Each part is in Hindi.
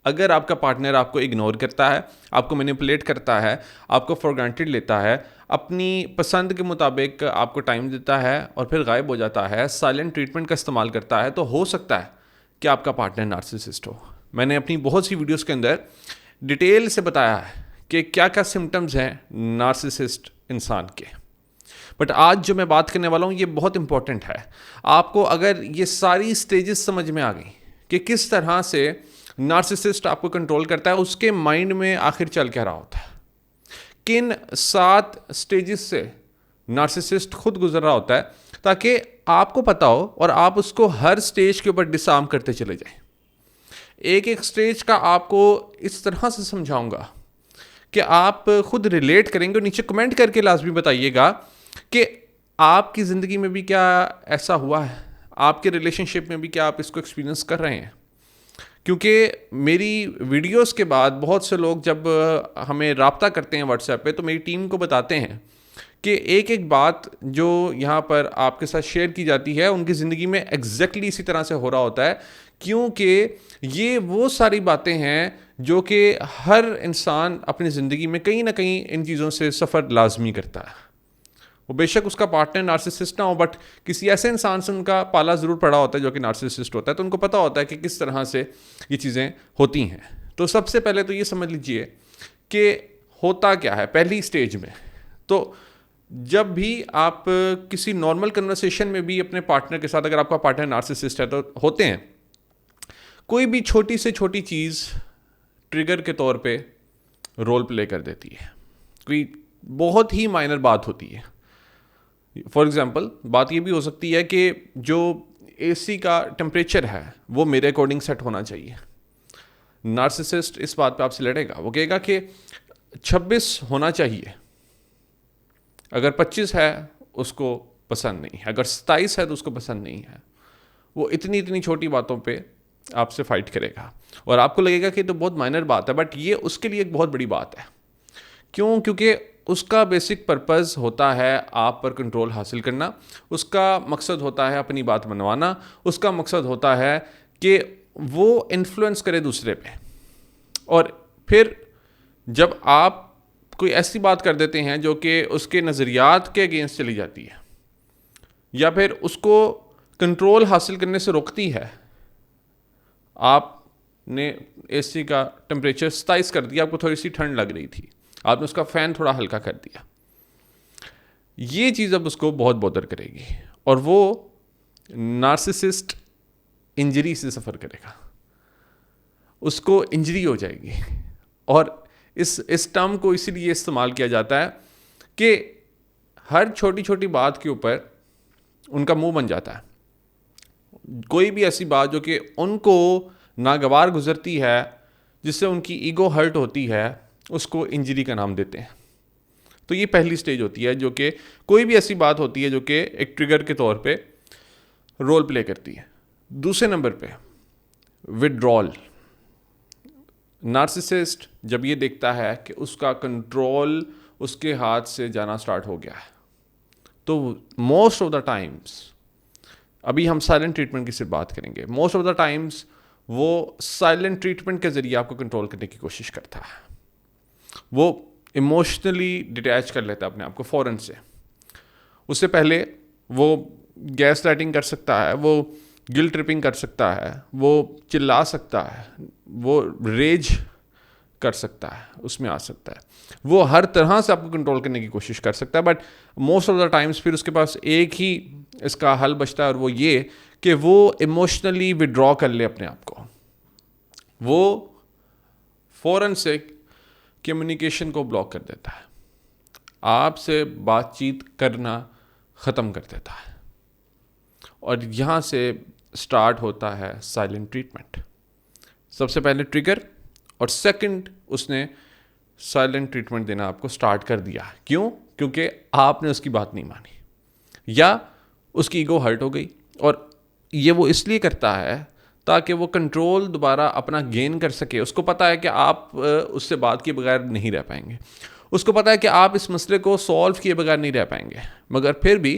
अगर आपका पार्टनर आपको इग्नोर करता है, आपको मैनिपुलेट करता है, आपको फॉर ग्रांटेड लेता है, अपनी पसंद के मुताबिक आपको टाइम देता है और फिर गायब हो जाता है, साइलेंट ट्रीटमेंट का इस्तेमाल करता है, तो हो सकता है कि आपका पार्टनर नार्सिसिस्ट हो। मैंने अपनी बहुत सी वीडियोस के अंदर डिटेल से बताया है कि क्या क्या सिम्टम्स हैं नार्सिसिस्ट इंसान के। बट आज जो मैं बात करने वाला हूँ ये बहुत इंपॉर्टेंट है। आपको अगर ये सारी स्टेजेस समझ में आ गई कि किस तरह से नार्सिसिस्ट आपको कंट्रोल करता है, उसके माइंड में आखिर चल क्या रहा होता है, किन 7 स्टेजेस से नार्सिसिस्ट खुद गुजर रहा होता है, ताकि आपको पता हो और आप उसको हर स्टेज के ऊपर डिसआर्म करते चले जाएं। एक एक स्टेज का आपको इस तरह से समझाऊंगा कि आप खुद रिलेट करेंगे। नीचे कमेंट करके लाजमी बताइएगा कि आपकी ज़िंदगी में भी क्या ऐसा हुआ है, आपके रिलेशनशिप में भी क्या आप इसको एक्सपीरियंस कर रहे हैं। क्योंकि मेरी वीडियोस के बाद बहुत से लोग जब हमें राब्ता करते हैं व्हाट्सएप पे, तो मेरी टीम को बताते हैं कि एक एक बात जो यहाँ पर आपके साथ शेयर की जाती है उनकी ज़िंदगी में एग्जैक्टली इसी तरह से हो रहा होता है। क्योंकि ये वो सारी बातें हैं जो कि हर इंसान अपनी ज़िंदगी में कहीं ना कहीं इन चीज़ों से सफ़र लाजमी करता है। वो बेशक उसका पार्टनर नार्सिसिस्ट ना हो, बट किसी ऐसे इंसान से उनका पाला ज़रूर पड़ा होता है जो कि नार्सिसिस्ट होता है, तो उनको पता होता है कि किस तरह से ये चीज़ें होती हैं। तो सबसे पहले तो ये समझ लीजिए कि होता क्या है पहली स्टेज में। तो जब भी आप किसी नॉर्मल कन्वर्सेशन में भी अपने पार्टनर के साथ, अगर आपका पार्टनर नार्सिसिस्ट है तो होते हैं, कोई भी छोटी से छोटी चीज़ ट्रिगर के तौर पे रोल प्ले कर देती है। कोई बहुत ही माइनर बात होती है। फॉर एग्जांपल बात ये भी हो सकती है कि जो एसी का टेम्परेचर है वो मेरे अकॉर्डिंग सेट होना चाहिए। नार्सिसिस्ट इस बात पे आपसे लड़ेगा, वो कहेगा कि 26 होना चाहिए, अगर 25 है उसको पसंद नहीं है, अगर 27 है तो उसको पसंद नहीं है। वो इतनी इतनी छोटी बातों पे आपसे फाइट करेगा और आपको लगेगा कि तो बहुत माइनर बात है, बट ये उसके लिए एक बहुत बड़ी बात है। क्यों? क्योंकि उसका बेसिक पर्पस होता है आप पर कंट्रोल हासिल करना, उसका मकसद होता है अपनी बात मनवाना, उसका मकसद होता है कि वो इन्फ्लुएंस करे दूसरे पे। और फिर जब आप कोई ऐसी बात कर देते हैं जो कि उसके नज़रियात के अगेंस्ट चली जाती है या फिर उसको कंट्रोल हासिल करने से रोकती है, आपने एसी का टेम्परेचर 27 कर दिया, आपको थोड़ी सी ठंड लग रही थी, आपने उसका फ़ैन थोड़ा हल्का कर दिया, ये चीज़ अब उसको बहुत बॉदर करेगी और वो नार्सिसिस्ट इंजरी से सफ़र करेगा, उसको इंजरी हो जाएगी। और इस टर्म को इसीलिए इस्तेमाल किया जाता है कि हर छोटी छोटी बात के ऊपर उनका मुंह बन जाता है। कोई भी ऐसी बात जो कि उनको नागवार गुजरती है, जिससे उनकी ईगो हर्ट होती है, उसको इंजरी का नाम देते हैं। तो ये पहली स्टेज होती है जो कि कोई भी ऐसी बात होती है जो कि एक ट्रिगर के तौर पे रोल प्ले करती है। दूसरे नंबर पे विड्रॉल। नार्सिसिस्ट जब ये देखता है कि उसका कंट्रोल उसके हाथ से जाना स्टार्ट हो गया है, तो मोस्ट ऑफ द टाइम्स, अभी हम साइलेंट ट्रीटमेंट की सिर्फ बात करेंगे, मोस्ट ऑफ द टाइम्स वो साइलेंट ट्रीटमेंट के ज़रिए आपको कंट्रोल करने की कोशिश करता है। वो इमोशनली डिटैच कर लेता है अपने आप को फ़ौरन से। उससे पहले वो गैस लाइटिंग कर सकता है, वो गिल्ट ट्रिपिंग कर सकता है, वो चिल्ला सकता है, वो रेज कर सकता है, उसमें आ सकता है, वो हर तरह से आपको कंट्रोल करने की कोशिश कर सकता है। But most of the times फिर उसके पास एक ही इसका हल बचता है और वो ये कि वो इमोशनली विड्रॉ कर ले अपने आप को। वो फ़ौरन से कम्युनिकेशन को ब्लॉक कर देता है, आपसे बातचीत करना ख़त्म कर देता है और यहाँ से स्टार्ट होता है साइलेंट ट्रीटमेंट। सबसे पहले ट्रिगर और सेकंड उसने साइलेंट ट्रीटमेंट देना आपको स्टार्ट कर दिया। क्यों? क्योंकि आपने उसकी बात नहीं मानी या उसकी ईगो हर्ट हो गई। और ये वो इसलिए करता है ताकि वो कंट्रोल दोबारा अपना गेन कर सके। उसको पता है कि आप उससे बात किए बगैर नहीं रह पाएंगे, उसको पता है कि आप इस मसले को सॉल्व किए बगैर नहीं रह पाएंगे, मगर फिर भी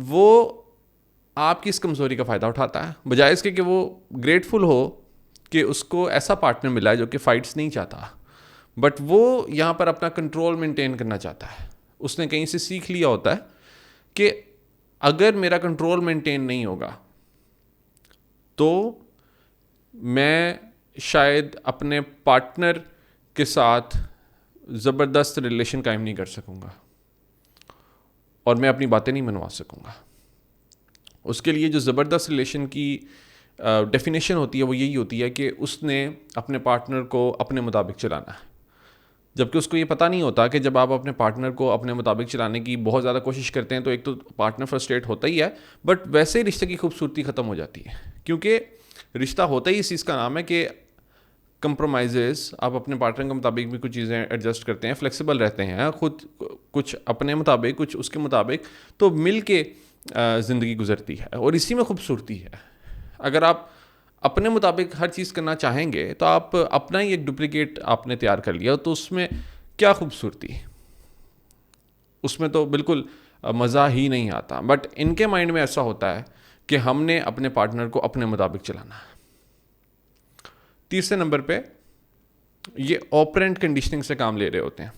वो आपकी इस कमज़ोरी का फ़ायदा उठाता है। बजाय इसके कि वो ग्रेटफुल हो कि उसको ऐसा पार्टनर मिला है जो कि फाइट्स नहीं चाहता, बट वो यहाँ पर अपना कंट्रोल मेंटेन करना चाहता है। उसने कहीं से सीख लिया होता है कि अगर मेरा कंट्रोल मेंटेन नहीं होगा तो मैं शायद अपने पार्टनर के साथ ज़बरदस्त रिलेशन कायम नहीं कर सकूँगा और मैं अपनी बातें नहीं मनवा सकूँगा। उसके लिए जो ज़बरदस्त रिलेशन की डेफिनेशन होती है वो यही होती है कि उसने अपने पार्टनर को अपने मुताबिक चलाना है। जबकि उसको ये पता नहीं होता कि जब आप अपने पार्टनर को अपने मुताबिक चलाने की बहुत ज़्यादा कोशिश करते हैं तो एक तो पार्टनर फ्रस्ट्रेट होता ही है, बट वैसे ही रिश्ते की खूबसूरती ख़त्म हो जाती है। क्योंकि रिश्ता होता ही इस चीज़ का नाम है कि कंप्रोमाइज़ेस, आप अपने पार्टनर के मुताबिक भी कुछ चीज़ें एडजस्ट करते हैं, फ्लेक्सिबल रहते हैं, खुद कुछ अपने मुताबिक कुछ उसके मुताबिक, तो मिल के ज़िंदगी गुजरती है और इसी में खूबसूरती है। अगर आप अपने मुताबिक हर चीज़ करना चाहेंगे तो आप अपना ही एक डुप्लीकेट आपने तैयार कर लिया, तो उसमें क्या खूबसूरती, उसमें तो बिल्कुल मज़ा ही नहीं आता। बट इनके माइंड में ऐसा होता है कि हमने अपने पार्टनर को अपने मुताबिक चलाना है। तीसरे नंबर पे ये ऑपरेंट कंडीशनिंग से काम ले रहे होते हैं।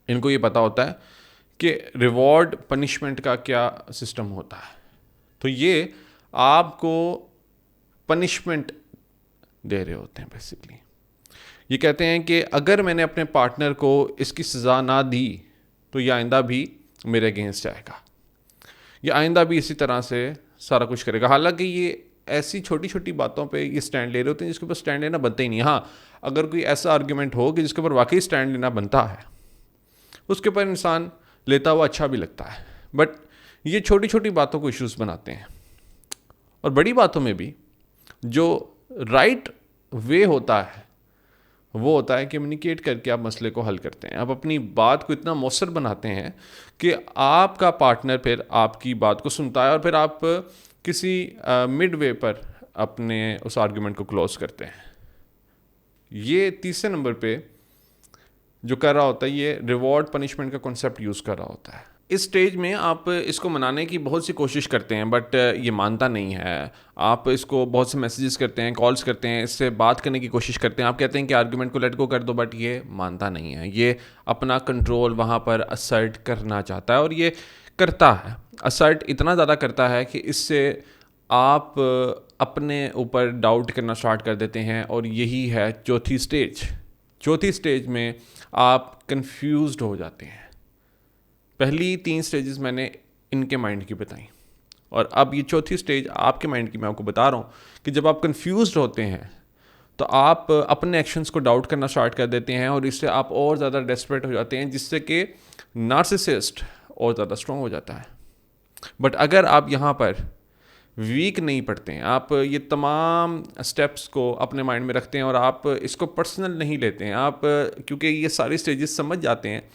इनको ये पता होता है कि रिवॉर्ड पनिशमेंट का क्या सिस्टम होता है, तो ये आपको पनिशमेंट दे रहे होते हैं। बेसिकली ये कहते हैं कि अगर मैंने अपने पार्टनर को इसकी सज़ा ना दी तो ये आइंदा भी मेरे अगेंस्ट जाएगा, ये आइंदा भी इसी तरह से सारा कुछ करेगा। हालांकि ये ऐसी छोटी छोटी बातों पे ये स्टैंड ले रहे होते हैं जिसके ऊपर स्टैंड लेना बनता ही नहीं। हाँ, अगर कोई ऐसा आर्ग्यूमेंट हो कि जिसके ऊपर वाकई स्टैंड लेना बनता है, उसके ऊपर इंसान लेता हुआ अच्छा भी लगता है, बट ये छोटी छोटी बातों को इश्यूज़ बनाते हैं। और बड़ी बातों में भी जो राइट वे होता है वो होता है कम्युनिकेट करके आप मसले को हल करते हैं। आप अपनी बात को इतना मौसर बनाते हैं कि आपका पार्टनर फिर आपकी बात को सुनता है और फिर आप किसी मिड वे पर अपने उस आर्गुमेंट को क्लोज करते हैं। ये तीसरे नंबर पे जो कर रहा होता है, ये रिवॉर्ड पनिशमेंट का कॉन्सेप्ट यूज़ कर रहा होता है। इस स्टेज में आप इसको मनाने की बहुत सी कोशिश करते हैं, बट ये मानता नहीं है। आप इसको बहुत से मैसेजेस करते हैं, कॉल्स करते हैं, इससे बात करने की कोशिश करते हैं, आप कहते हैं कि आर्गुमेंट को लेट गो कर दो, बट ये मानता नहीं है। ये अपना कंट्रोल वहाँ पर असर्ट करना चाहता है और ये करता है। असर्ट इतना ज़्यादा करता है कि इससे आप अपने ऊपर डाउट करना स्टार्ट कर देते हैं और यही है चौथी स्टेज। चौथी स्टेज में आप कंफ्यूज्ड हो जाते हैं। पहली 3 स्टेजेस मैंने इनके माइंड की बताई और अब ये चौथी स्टेज आपके माइंड की मैं आपको बता रहा हूँ कि जब आप कंफ्यूज्ड होते हैं तो आप अपने एक्शंस को डाउट करना स्टार्ट कर देते हैं और इससे आप और ज़्यादा डेस्परेट हो जाते हैं, जिससे कि नार्सिसिस्ट और ज़्यादा स्ट्रॉन्ग हो जाता है। बट अगर आप यहाँ पर वीक नहीं पड़ते हैं, आप ये तमाम स्टेप्स को अपने माइंड में रखते हैं और आप इसको पर्सनल नहीं लेते हैं, आप क्योंकि ये सारी स्टेजेस समझ जाते हैं,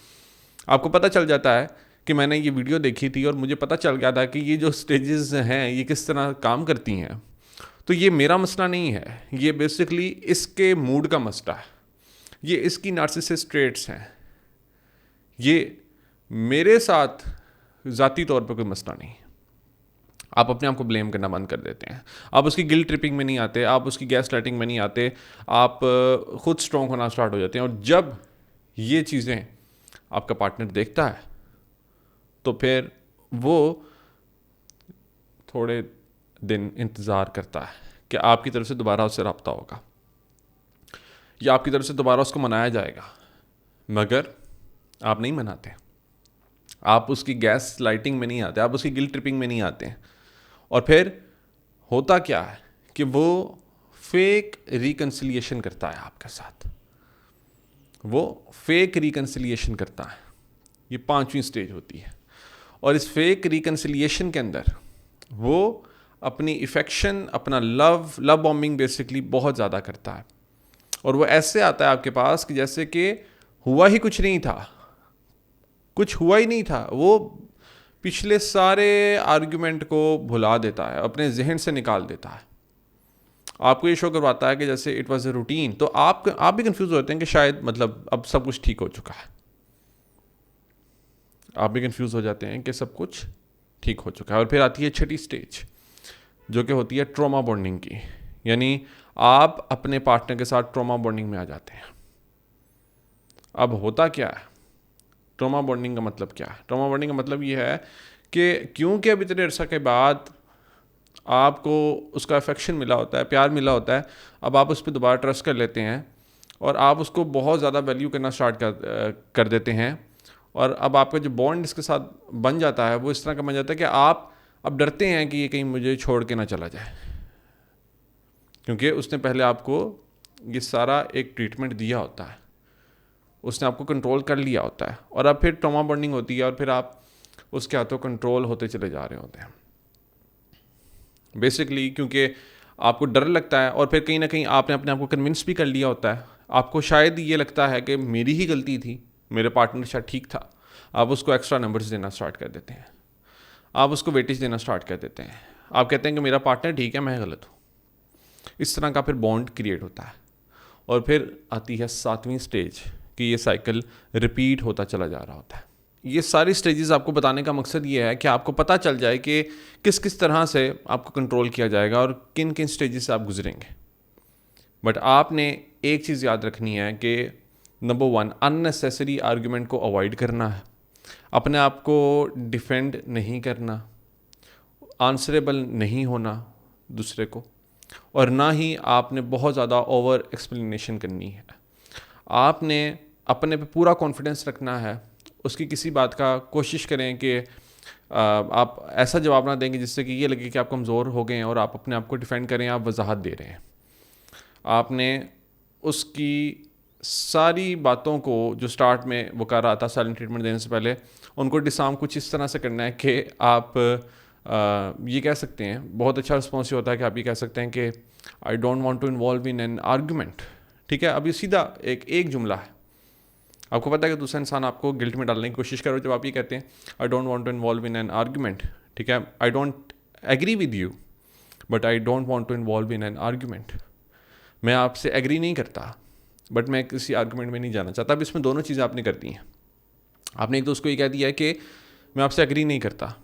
आपको पता चल जाता है कि मैंने ये वीडियो देखी थी और मुझे पता चल गया था कि ये जो स्टेजेस हैं ये किस तरह काम करती हैं, तो ये मेरा मसला नहीं है, ये बेसिकली इसके मूड का मसला है, ये इसकी नार्सिसिस्ट ट्रेट्स हैं, ये मेरे साथ ज़ाती तौर पर कोई मसला नहीं। आप अपने आप को ब्लेम करना बंद कर देते हैं, आप उसकी गिल्ट ट्रिपिंग में नहीं आते, आप उसकी गैस लाइटिंग में नहीं आते, आप खुद स्ट्रॉन्ग होना स्टार्ट हो जाते हैं। और जब ये चीज़ें आपका पार्टनर देखता है तो फिर वो थोड़े दिन इंतज़ार करता है कि आपकी तरफ से दोबारा उससे रब्ता होगा या आपकी तरफ से दोबारा उसको मनाया जाएगा, मगर आप नहीं मनाते, आप उसकी गैस लाइटिंग में नहीं आते, आप उसकी गिल्ट ट्रिपिंग में नहीं आते हैं। और फिर होता क्या है कि वो फेक रिकन्सिलिएशन करता है आपके साथ, वो फेक रिकन्सिलिएशन करता है। ये 5वीं स्टेज होती है और इस फेक रिकन्सिलिएशन के अंदर वो अपनी इफेक्शन, अपना लव बॉम्बिंग बेसिकली बहुत ज़्यादा करता है और वो ऐसे आता है आपके पास कि जैसे कि हुआ ही कुछ नहीं था, कुछ हुआ ही नहीं था। वो पिछले सारे आर्ग्यूमेंट को भुला देता है, अपने जहन से निकाल देता है, आपको ये शो करवाता है कि जैसे इट वाज ए रूटीन। तो आप भी कंफ्यूज होते हैं कि शायद मतलब अब सब कुछ ठीक हो चुका है, आप भी कंफ्यूज हो जाते हैं कि सब कुछ ठीक हो चुका है। और फिर आती है छठी स्टेज जो कि होती है ट्रॉमा बॉन्डिंग की, यानी आप अपने पार्टनर के साथ ट्रॉमा बॉन्डिंग में आ जाते हैं। अब होता क्या है, ट्रॉमा बॉन्डिंग का मतलब क्या है? ट्रॉमा बॉन्डिंग का मतलब ये है कि क्योंकि अब इतने अर्सा के बाद आपको उसका अफेक्शन मिला होता है, प्यार मिला होता है, अब आप उस पर दोबारा ट्रस्ट कर लेते हैं और आप उसको बहुत ज़्यादा वैल्यू करना स्टार्ट कर देते हैं। और अब आपका जो बॉन्ड इसके साथ बन जाता है वो इस तरह का बन जाता है कि आप अब डरते हैं कि ये कहीं मुझे छोड़ के ना चला जाए, क्योंकि उसने पहले आपको ये सारा एक ट्रीटमेंट दिया होता है, उसने आपको कंट्रोल कर लिया होता है, और अब फिर ट्रॉमा बॉन्डिंग होती है और फिर आप उसके हाथों कंट्रोल होते चले जा रहे होते हैं बेसिकली, क्योंकि आपको डर लगता है और फिर कहीं ना कहीं आपने अपने आप को कन्विंस भी कर लिया होता है। आपको शायद ये लगता है कि मेरी ही गलती थी, मेरे पार्टनर शायद ठीक था। आप उसको एक्स्ट्रा नंबर्स देना स्टार्ट कर देते हैं, आप उसको वेटेज देना स्टार्ट कर देते हैं, आप कहते हैं कि मेरा पार्टनर ठीक है, मैं गलत हूँ। इस तरह का फिर बॉन्ड क्रिएट होता है और फिर आती है 7वीं स्टेज कि ये साइकिल रिपीट होता चला जा रहा होता है। ये सारी स्टेजेस आपको बताने का मकसद ये है कि आपको पता चल जाए कि किस किस तरह से आपको कंट्रोल किया जाएगा और किन किन स्टेजेस से आप गुजरेंगे। बट आपने एक चीज़ याद रखनी है कि नंबर 1, अननेसेसरी आर्गुमेंट को अवॉइड करना है, अपने आप को डिफेंड नहीं करना, आंसरेबल नहीं होना दूसरे को, और ना ही आपने बहुत ज़्यादा ओवर एक्सप्लेनेशन करनी है। आपने अपने पे पूरा कॉन्फिडेंस रखना है, उसकी किसी बात का कोशिश करें कि आप ऐसा जवाब ना देंगे जिससे कि ये लगे कि आप कमज़ोर हो गए हैं और आप अपने आप को डिफेंड करें, आप वजाहत दे रहे हैं। आपने उसकी सारी बातों को जो स्टार्ट में वो कर रहा था साइलेंट ट्रीटमेंट देने से पहले, उनको डिसार्म कुछ इस तरह से करना है कि आप ये कह सकते हैं, बहुत अच्छा रिस्पॉन्स ये होता है कि आप ये कह सकते हैं कि I don't want to involve in an argument. ठीक है, अब ये सीधा एक जुमला है, आपको पता है कि दूसरा इंसान आपको गिल्ट में डालने की कोशिश करो जब आप ये कहते हैं I don't want to involve in an argument. ठीक है, I don't agree with you but I don't want to involve in an argument. मैं आपसे एग्री नहीं करता बट मैं किसी आर्गूमेंट में नहीं जाना चाहता। अब इसमें दोनों चीज़ें आपने कर दी हैं। आपने एक तो उसको ये कह दिया है कि मैं आपसे एग्री नहीं करता,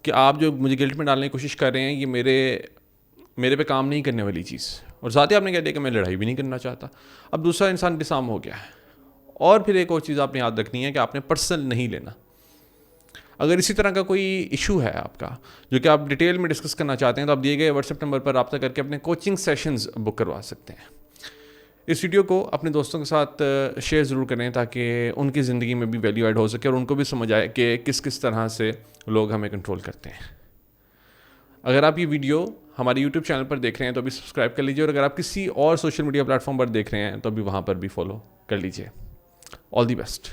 कि आप जो मुझे गिल्ट में डालने की कोशिश कर रहे हैं ये मेरे पे काम नहीं करने वाली चीज़, और साथ ही आपने कह दिया कि मैं लड़ाई भी नहीं करना चाहता। अब दूसरा इंसान डिसार्म हो गया है। और फिर एक और चीज़ आपने याद रखनी है कि आपने पर्सनल नहीं लेना। अगर इसी तरह का कोई इशू है आपका जो कि आप डिटेल में डिस्कस करना चाहते हैं तो आप दिए गए व्हाट्सएप नंबर पर रब्ता करके अपने कोचिंग सेशंस बुक करवा सकते हैं। इस वीडियो को अपने दोस्तों के साथ शेयर ज़रूर करें ताकि उनकी ज़िंदगी में भी वैल्यू ऐड हो सके और उनको भी समझ आए कि किस किस तरह से लोग हमें कंट्रोल करते हैं। अगर आप ये वीडियो हमारे YouTube चैनल पर देख रहे हैं तो अभी सब्सक्राइब कर लीजिए, और अगर आप किसी और सोशल मीडिया प्लेटफॉर्म पर देख रहे हैं तो अभी वहाँ पर भी फॉलो कर लीजिए। All the best.